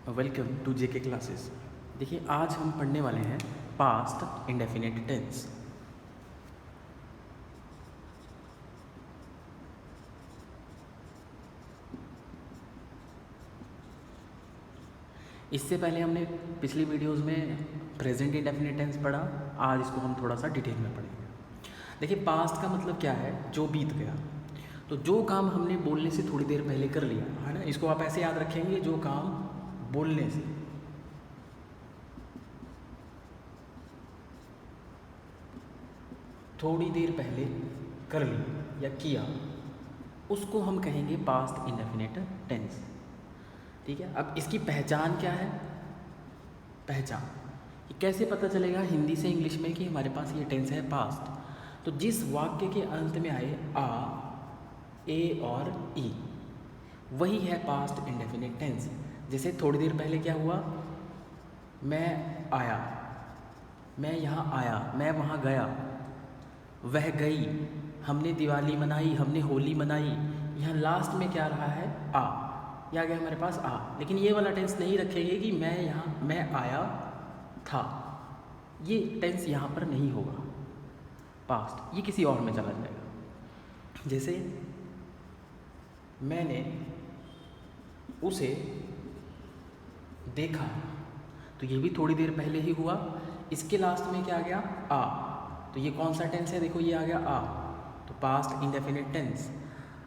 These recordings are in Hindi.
Welcome to JK classes. देखिए, आज हम पढ़ने वाले हैं पास्ट इंडेफिनिट टेंस। इससे पहले हमने पिछली वीडियोस में प्रेजेंट इंडेफिनिट टेंस पढ़ा। आज इसको हम थोड़ा सा डिटेल में पढ़ेंगे। देखिए, पास्ट का मतलब क्या है? जो बीत गया। तो जो काम हमने बोलने से थोड़ी देर पहले कर लिया है ना, इसको आप ऐसे याद रखेंगे, जो काम बोलने से थोड़ी देर पहले कर लिया या किया, उसको हम कहेंगे पास्ट इंडेफिनिट टेंस। ठीक है। अब इसकी पहचान क्या है? पहचान ये कैसे पता चलेगा हिंदी से इंग्लिश में कि हमारे पास ये टेंस है पास्ट? तो जिस वाक्य के अंत में आए आ, ए और ई, वही है पास्ट इंडेफिनिट टेंस। जैसे थोड़ी देर पहले क्या हुआ? मैं आया, मैं यहाँ आया, मैं वहाँ गया, वह गई, हमने दिवाली मनाई, हमने होली मनाई। यहाँ लास्ट में क्या रहा है? आ। ये आ गया हमारे पास आ। लेकिन ये वाला टेंस नहीं रखेंगे कि मैं आया था। ये टेंस यहाँ पर नहीं होगा पास्ट, ये किसी और में चला जाएगा। जैसे मैंने उसे देखा, तो ये भी थोड़ी देर पहले ही हुआ। इसके लास्ट में क्या आ गया? आ। तो ये कौन सा टेंस है? देखो, ये आ गया आ, तो पास्ट इंडेफिनिट टेंस।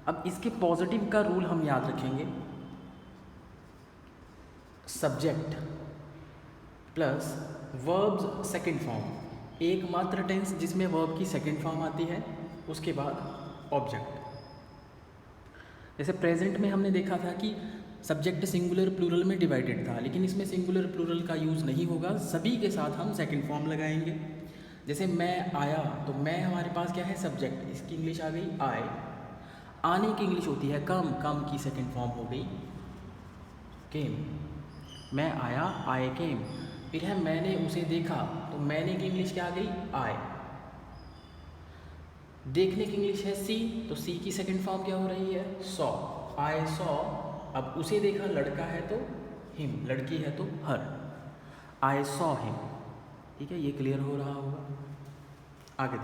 अब इसके पॉजिटिव का रूल हम याद रखेंगे। Subject plus verbs second form, एकमात्र टेंस जिसमें वर्ब की सेकंड फॉर्म आती है, उसके बाद ऑब्जेक्ट। जैसे प्रेजेंट में हमने देखा था कि सब्जेक्ट सिंगुलर प्लूरल में डिवाइडेड था, लेकिन इसमें सिंगुलर प्लूरल का यूज़ नहीं होगा, सभी के साथ हम सेकंड फॉर्म लगाएंगे। जैसे मैं आया, तो मैं हमारे पास क्या है? सब्जेक्ट, इसकी इंग्लिश आ गई आए। आने की इंग्लिश होती है कम, कम की सेकंड फॉर्म हो गई केम। मैं आया, आई केम। फिर है मैंने उसे देखा, तो मैंने की इंग्लिश क्या आ गई? आए। देखने की इंग्लिश है सी, तो सी की सेकंड फॉर्म क्या हो रही है? सॉ। I saw. अब उसे देखा, लड़का है तो हिम, लड़की है तो हर। I saw him. ठीक है, ये क्लियर हो रहा होगा। आगे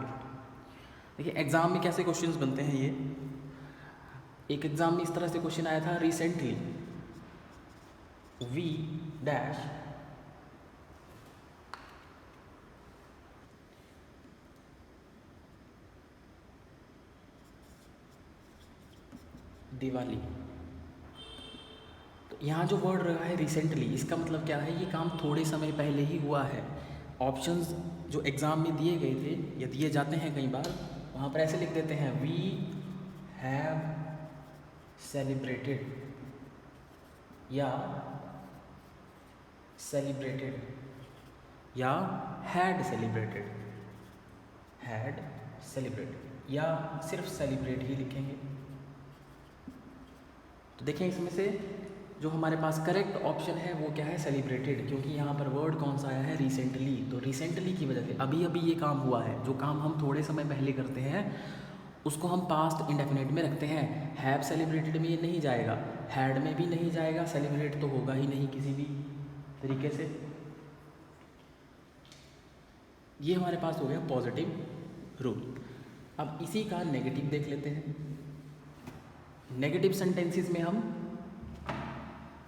देखिए एग्जाम में कैसे क्वेश्चंस बनते हैं। ये एक एग्जाम में इस तरह से क्वेश्चन आया था, रिसेंटली वी डैश दिवाली। तो यहाँ जो वर्ड रहा है रिसेंटली, इसका मतलब क्या है? ये काम थोड़े समय पहले ही हुआ है। ऑप्शंस जो एग्ज़ाम में दिए गए थे या दिए जाते हैं कई बार, वहाँ पर ऐसे लिख देते हैं, वी हैव सेलिब्रेटेड या सेलिब्रेटेड या हैड सेलिब्रेटेड, हैड सेलिब्रेटेड या सिर्फ सेलिब्रेट ही लिखेंगे। तो देखें, इसमें से जो हमारे पास करेक्ट ऑप्शन है वो क्या है? सेलिब्रेटेड, क्योंकि यहाँ पर वर्ड कौन सा आया है? रिसेंटली। तो रिसेंटली की वजह से अभी अभी ये काम हुआ है। जो काम हम थोड़े समय पहले करते हैं उसको हम पास्ट इंडेफिनिट में रखते हैं। हैव सेलिब्रेटेड में ये नहीं जाएगा, हैड में भी नहीं जाएगा, सेलिब्रेट तो होगा ही नहीं किसी भी तरीके से। ये हमारे पास हो गया पॉजिटिव रूल। अब इसी का नेगेटिव देख लेते हैं। नेगेटिव सेंटेंसेस में हम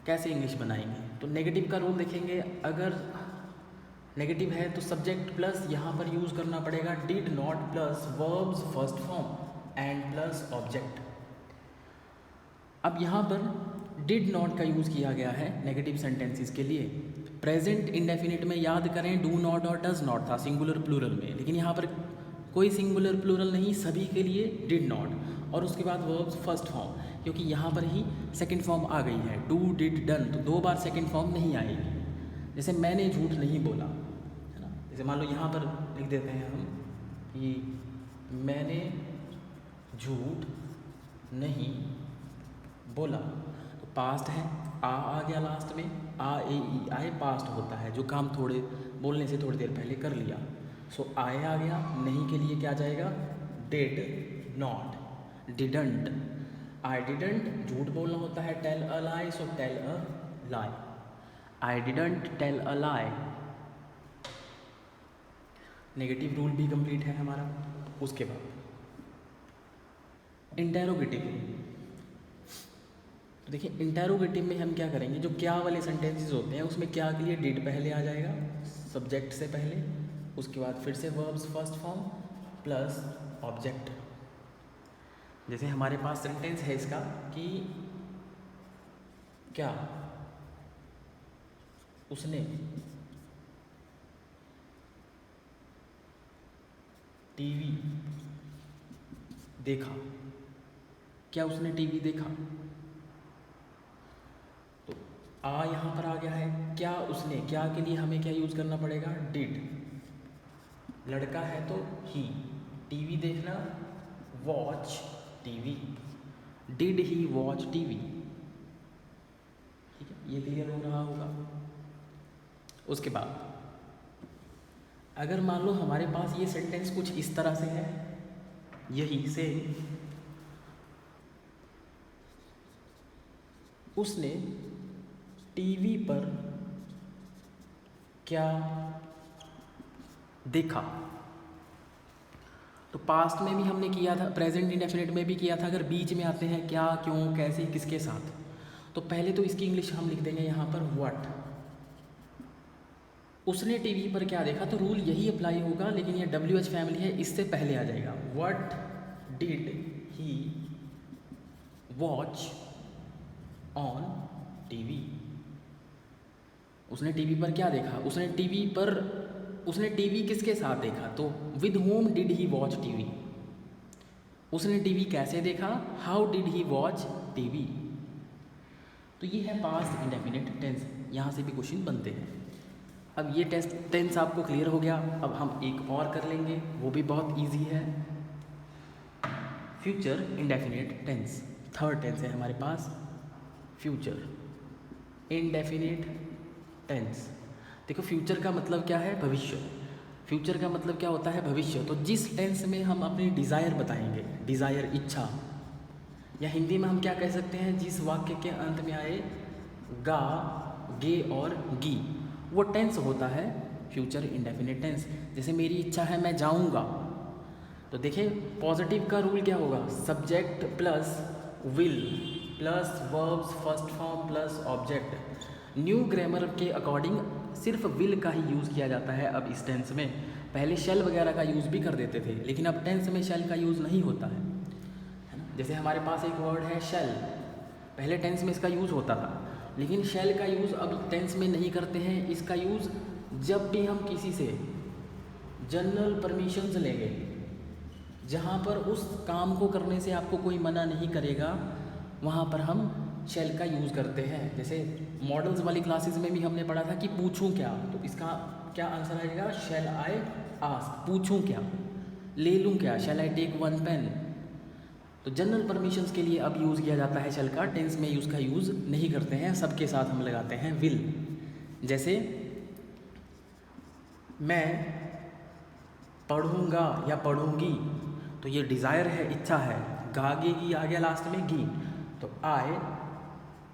कैसे इंग्लिश बनाएंगे? तो नेगेटिव का रूल देखेंगे। अगर नेगेटिव है तो सब्जेक्ट प्लस यहाँ पर यूज़ करना पड़ेगा did not plus verbs first form and plus object. अब यहाँ पर डिड नॉट का यूज़ किया गया है नेगेटिव सेंटेंसेस के लिए। प्रेजेंट इंडेफिनिट में याद करें डू नॉट और डज नॉट था सिंगुलर प्लूरल में, लेकिन यहाँ पर कोई सिंगुलर प्लूरल नहीं, सभी के लिए डिड नॉट और उसके बाद वर्ब्स फर्स्ट फॉर्म, क्योंकि यहाँ पर ही सेकंड फॉर्म आ गई है डू डिड डन, तो दो बार सेकंड फॉर्म नहीं आएगी। जैसे मैंने झूठ नहीं बोला, है ना। जैसे मान लो यहाँ पर लिख देते हैं हम कि मैंने झूठ नहीं बोला, तो पास्ट है, आ गया लास्ट में, आ ए ई आए पास्ट होता है, जो काम थोड़े बोलने से थोड़ी देर पहले कर लिया। सो आए आ गया, नहीं के लिए क्या जाएगा? Did not, didn't. I didn't, झूठ बोलना होता है tell a lie, so tell a lie. I didn't tell a lie. Negative rule भी कंप्लीट है हमारा। उसके बाद इंटेरोगेटिव। तो देखिए इंटेरोगेटिव में हम क्या करेंगे, जो क्या वाले सेंटेंसेस होते हैं उसमें क्या के लिए डिड पहले आ जाएगा सब्जेक्ट से पहले, उसके बाद फिर से verbs first form plus object. जैसे हमारे पास सेंटेंस है इसका कि क्या उसने टीवी देखा, क्या उसने टीवी देखा। तो आ यहाँ पर आ गया है, क्या उसने, क्या के लिए हमें क्या यूज़ करना पड़ेगा, डिड। लड़का है तो ही, टीवी देखना watch TV, did he watch TV. ठीक है, ये क्लियर हो रहा होगा। उसके बाद अगर मान लो हमारे पास ये सेंटेंस कुछ इस तरह से है, यही से उसने टीवी पर क्या देखा। तो पास्ट में भी हमने किया था, प्रेजेंट इंडेफिनिट में भी किया था। अगर बीच में आते हैं क्या, क्यों, कैसे, किसके साथ, तो पहले तो इसकी इंग्लिश हम लिख देंगे यहाँ पर व्हाट। उसने टीवी पर क्या देखा, तो रूल यही अप्लाई होगा, लेकिन ये WH फैमिली है, इससे पहले आ जाएगा। What did he watch on TV. उसने टीवी पर क्या देखा, उसने टीवी किसके साथ देखा, तो with home did he watch TV. उसने टीवी कैसे देखा, how did he watch TV. तो ये है पास्ट इंडेफिनिट टेंस, यहाँ से भी क्वेश्चन बनते हैं। अब ये टेंस आपको क्लियर हो गया। अब हम एक और कर लेंगे, वो भी बहुत इजी है, future indefinite tense. Third tense है हमारे पास फ्यूचर इंडेफिनिट टेंस। देखो फ्यूचर का मतलब क्या है, भविष्य। फ्यूचर का मतलब क्या होता है, भविष्य। तो जिस टेंस में हम अपनी डिज़ायर बताएंगे, डिज़ायर इच्छा, या हिंदी में हम क्या कह सकते हैं, जिस वाक्य के अंत में आए गा, गे और गी, वो टेंस होता है फ्यूचर इंडेफिनिट टेंस। जैसे मेरी इच्छा है मैं जाऊंगा, तो देखिए पॉजिटिव का रूल क्या होगा, subject plus will plus verbs first form plus object. New grammar के अकॉर्डिंग सिर्फ विल का ही यूज़ किया जाता है अब इस टेंस में। पहले शेल वगैरह का यूज़ भी कर देते थे, लेकिन अब टेंस में शेल का यूज़ नहीं होता है ना। जैसे हमारे पास एक वर्ड है शेल, पहले टेंस में इसका यूज़ होता था, लेकिन शेल का यूज़ अब टेंस में नहीं करते हैं। इसका यूज़ जब भी हम किसी से जनरल परमिशंस लेंगे, जहाँ पर उस काम को करने से आपको कोई मना नहीं करेगा, वहाँ पर हम शेल का यूज़ करते हैं। जैसे मॉडल्स वाली क्लासेस में भी हमने पढ़ा था कि पूछूं क्या, तो इसका क्या आंसर आएगा, शेल आई आस्क, पूछूं क्या, ले लूँ क्या, shall I take one pen. तो जनरल परमिशंस के लिए अब यूज़ किया जाता है शेल का, टेंस में उसका यूज़ नहीं करते हैं, सबके साथ हम लगाते हैं विल। जैसे मैं पढ़ूंगा या पढ़ूंगी, तो ये डिज़ायर है, इच्छा है, गागे की आ गया लास्ट में गी, तो I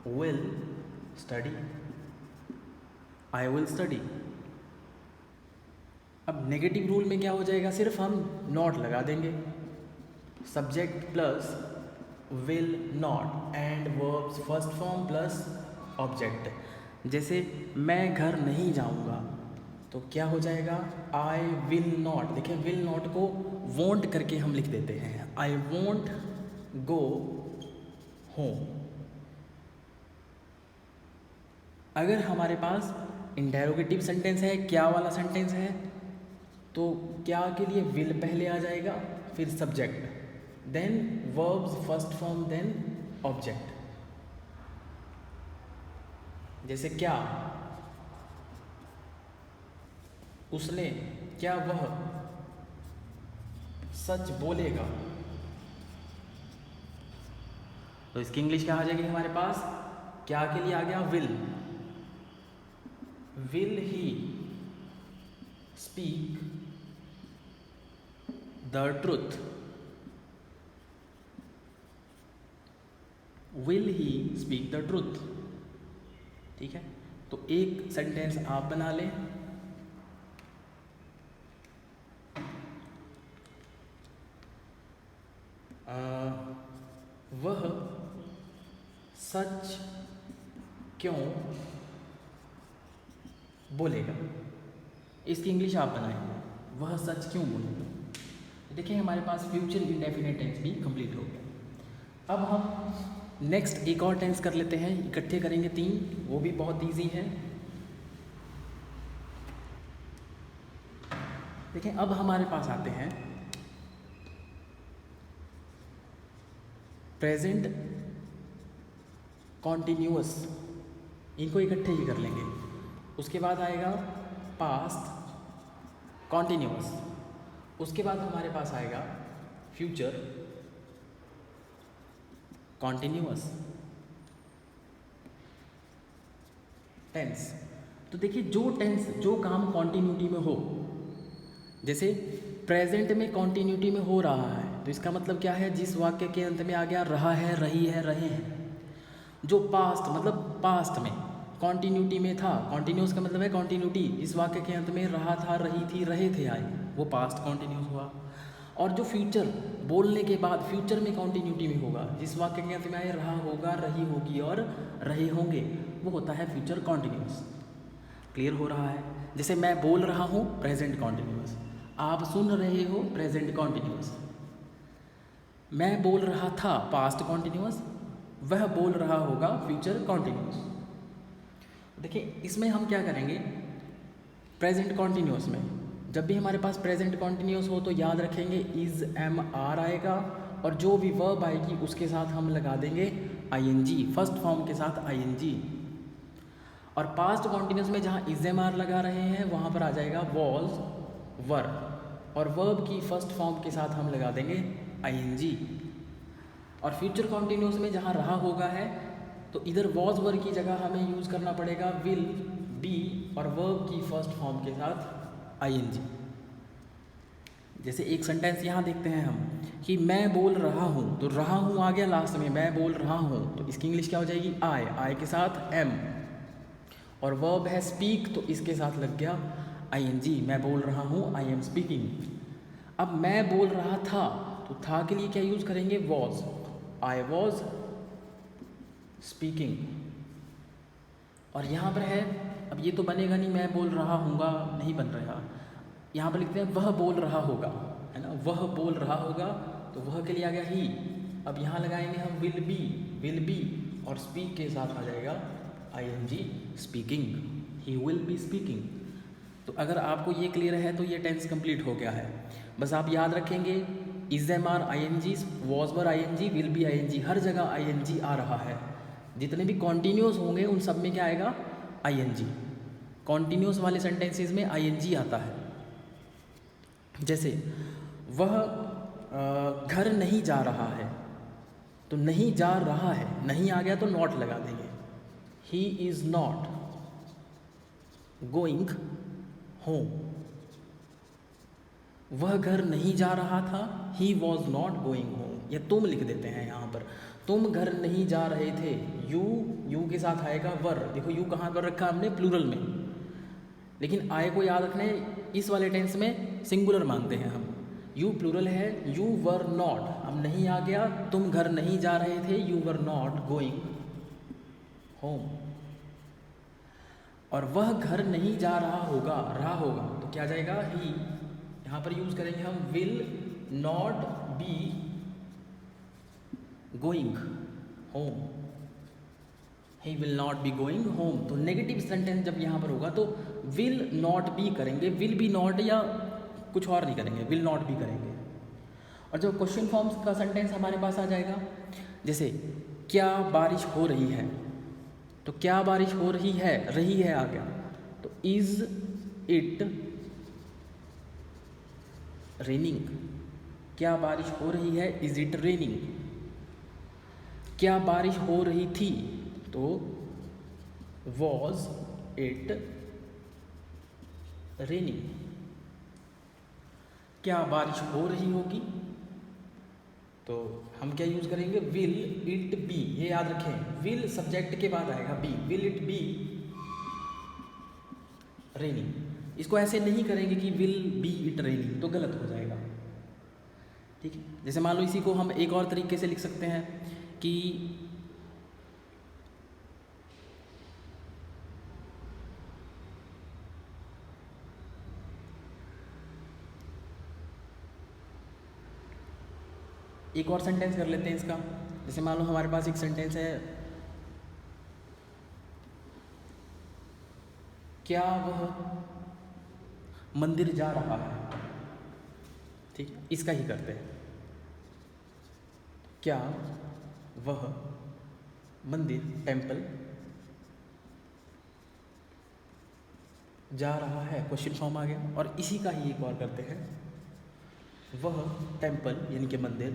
will study, I will study. अब नेगेटिव रूल में क्या हो जाएगा, सिर्फ हम नॉट लगा देंगे, subject plus will not and verbs first form plus object. जैसे मैं घर नहीं जाऊंगा, तो क्या हो जाएगा, आई विल नॉट। देखिए विल नॉट को वॉन्ट करके हम लिख देते हैं, आई वॉन्ट गो होम। अगर हमारे पास इंटेरोगेटिव सेंटेंस है, क्या वाला सेंटेंस है, तो क्या के लिए विल पहले आ जाएगा, फिर subject, then verbs first form, then object. जैसे क्या उसने, क्या वह सच बोलेगा, तो इसकी इंग्लिश क्या आ जाएगी हमारे पास, क्या के लिए आ गया will he speak the truth, will he speak the truth. ठीक है, तो एक सेंटेंस आप बना लें, वह सच क्यों बोलेगा। इसकी इंग्लिश आप बनाएंगे, वह सच क्यों बोलेगा। देखिए हमारे पास फ्यूचर इंडेफिनिट टेंस भी कंप्लीट हो गया। अब हम नेक्स्ट एक और टेंस कर लेते हैं, इकट्ठे करेंगे 3, वो भी बहुत इजी है। देखिए अब हमारे पास आते हैं प्रेजेंट कॉन्टिन्यूअस, इनको इकट्ठे ही कर लेंगे। उसके बाद आएगा पास्ट कॉन्टिन्यूअस, उसके बाद हमारे पास आएगा फ्यूचर कॉन्टिन्यूअस टेंस। तो देखिए जो टेंस, जो काम कॉन्टिन्यूटी में हो, जैसे प्रेजेंट में कॉन्टिन्यूटी में हो रहा है, तो इसका मतलब क्या है, जिस वाक्य के अंत में आ गया रहा है, रही है, रहे हैं। जो पास्ट मतलब पास्ट में कॉन्टिन्यूटी में था, कॉन्टिन्यूस का मतलब है कॉन्टिन्यूटी, इस वाक्य के अंत में रहा था, रही थी, रहे थे आए, वो पास्ट कॉन्टिन्यूस हुआ। और जो फ्यूचर बोलने के बाद फ्यूचर में कॉन्टिन्यूटी में होगा, जिस वाक्य के अंत में आए रहा होगा, रही होगी और रहे होंगे, वो होता है फ्यूचर कॉन्टिन्यूस। क्लियर हो रहा है। जैसे मैं बोल रहा हूँ, प्रेजेंट कॉन्टिन्यूस, आप सुन रहे हो, प्रेजेंट कॉन्टिन्यूस। मैं बोल रहा था, पास्ट कॉन्टिन्यूस, वह बोल रहा होगा, फ्यूचर कॉन्टिन्यूस। देखिए इसमें हम क्या करेंगे, प्रेजेंट कॉन्टिन्यूस में जब भी हमारे पास प्रेजेंट कॉन्टिन्यूस हो तो याद रखेंगे इज एम आर आएगा, और जो भी वर्ब आएगी उसके साथ हम लगा देंगे आईएनजी, फर्स्ट फॉर्म के साथ आईएनजी। और पास्ट कॉन्टिन्यूस में जहाँ इज एम आर लगा रहे हैं वहाँ पर आ जाएगा वॉज, वर, और वर्ब की फर्स्ट फॉर्म के साथ हम लगा देंगे आईएनजी। और फ्यूचर कॉन्टिन्यूस में जहाँ रहा होगा है तो इधर वॉज वर की जगह हमें यूज़ करना पड़ेगा विल, बी, और वर्ब की फर्स्ट फॉर्म के साथ आईएनजी। जैसे एक सेंटेंस यहाँ देखते हैं हम कि मैं बोल रहा हूँ, तो रहा हूँ आ गया लास्ट में, मैं बोल रहा हूँ, तो इसकी इंग्लिश क्या हो जाएगी, आई, आई के साथ एम, और वर्ब है स्पीक, तो इसके साथ लग गया आईएनजी, मैं बोल रहा हूँ, आई एम स्पीकिंग। अब मैं बोल रहा था, तो था के लिए क्या यूज़ करेंगे, वॉज, आई वॉज स्पीकिंग। और यहाँ पर है, अब ये तो बनेगा नहीं, मैं बोल रहा हूँगा, नहीं बन रहा, यहाँ पर लिखते हैं वह बोल रहा होगा, है ना, वह बोल रहा होगा, तो वह के लिए आ गया ही। अब यहाँ लगाएंगे हम विल बी, और स्पीक के साथ आ जाएगा ING, speaking, he will be speaking. तो अगर आपको ये क्लियर है तो ये टेंस कंप्लीट हो गया है। बस आप याद रखेंगे is am are ING, was were ING, will be ING, हर जगह आईएनजी आ रहा है। जितने भी कॉन्टिन्यूस होंगे उन सब में क्या आएगा, आईएनजी। कॉन्टिन्यूस वाले सेंटेंसेस में आईएनजी आता है। जैसे वह घर नहीं जा रहा है, तो नहीं जा रहा है, नहीं आ गया तो नॉट लगा देंगे, he is not going home. वह घर नहीं जा रहा था, he was not going home, या तुम लिख देते हैं यहाँ पर, तुम घर नहीं जा रहे थे, यू के साथ आएगा वर। देखो यू कहाँ पर रखा हमने, प्लूरल में, लेकिन आय को याद रखना है, इस वाले टेंस में सिंगुलर मानते हैं हम, यू प्लूरल है, यू वर नॉट, अब नहीं आ गया, तुम घर नहीं जा रहे थे, you were not going home. और वह घर नहीं जा रहा होगा, तो क्या जाएगा, ही, यहाँ पर यूज करेंगे हम will not be going home, he will not be going home. तो नेगेटिव सेंटेंस जब यहाँ पर होगा तो विल नॉट बी करेंगे, विल बी नॉट, या कुछ और नहीं करेंगे, विल नॉट बी करेंगे। और जब क्वेश्चन फॉर्म्स का सेंटेंस हमारे पास आ जाएगा, जैसे क्या बारिश हो रही है, तो क्या बारिश हो रही है आ गया, तो इज इट रेनिंग, क्या बारिश हो रही है, इज इट रेनिंग। क्या बारिश हो रही थी, तो वॉज इट रेनिंग। क्या बारिश हो रही होगी, तो हम क्या यूज करेंगे, विल इट बी, ये याद रखें, विल सब्जेक्ट के बाद आएगा be, will it be raining. इसको ऐसे नहीं करेंगे कि विल बी इट रेनिंग, तो गलत हो जाएगा। ठीक है, जैसे मान लो इसी को हम एक और तरीके से लिख सकते हैं कि एक और सेंटेंस कर लेते हैं इसका। जैसे मान लो हमारे पास एक सेंटेंस है, क्या वह मंदिर जा रहा है। ठीक है, इसका ही करते हैं, क्या वह मंदिर टेम्पल जा रहा है, क्वेश्चन फॉर्म आ गया। और इसी का ही एक और करते हैं, वह टेम्पल यानी कि मंदिर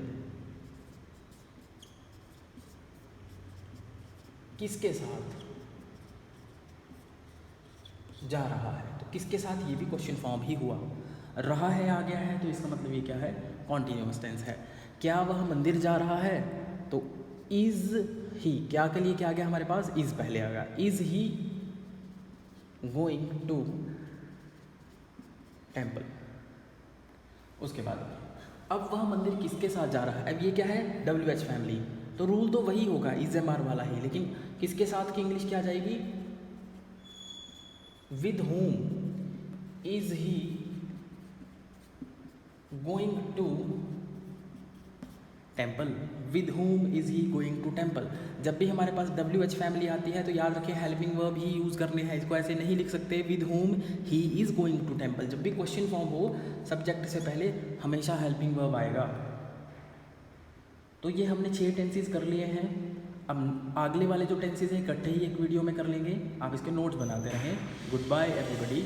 किसके साथ जा रहा है। तो किसके साथ, ये भी क्वेश्चन फॉर्म ही हुआ। रहा है आ गया है तो इसका मतलब ये क्या है, कॉन्टिन्यूअस टेंस है। क्या वह मंदिर जा रहा है, तो इज ही, क्या के लिए क्या आ गया हमारे पास, इज पहले आ गया। Is he going to temple. उसके बाद अब वह मंदिर किसके साथ जा रहा है। अब ये क्या है, WH फैमिली, तो रूल तो वही होगा इज एम आर वाला ही, लेकिन किसके साथ की इंग्लिश क्या आ जाएगी, with whom is he going to temple. With whom is he going to temple. जब भी हमारे पास WH फैमिली आती है तो याद रखें हेल्पिंग वर्ब ही यूज़ करने हैं, इसको ऐसे नहीं लिख सकते with whom he is going to temple. जब भी क्वेश्चन फॉर्म हो सब्जेक्ट से पहले हमेशा हेल्पिंग वर्ब आएगा। तो ये हमने 6 टेंसेस कर लिए हैं। अब अगले वाले जो टेंसेस हैं इकट्ठे ही एक वीडियो में कर लेंगे। आप इसके नोट्स बनाते रहें। Goodbye everybody.